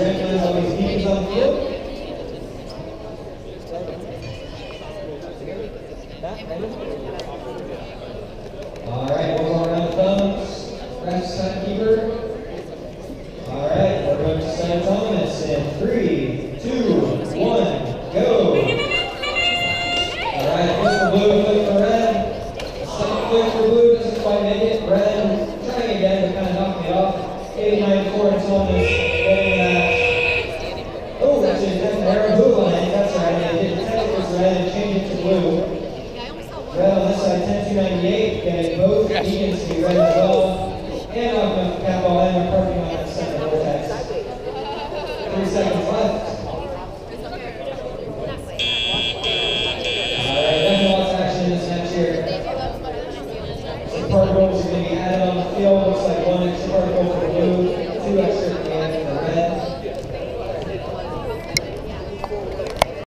Grandma's always deep on the field. All right, one more round of thumbs. Refs, timekeeper. All right, we're going to St. Thomas in 3, 2, 1, go. All right, flip for blue, flip for red. Second flip for blue, doesn't quite make it. Red, trying again, but kind of knocking it off. 89-4 and Thomas getting that. Oh, actually, that's an arrow blue line. That's right. They did the tech was red and changed it to blue. Red on this side, 10-298, getting both Eagles to be red as well. And knocking off the cap ball and we're parking on that second vortex. 3 seconds left.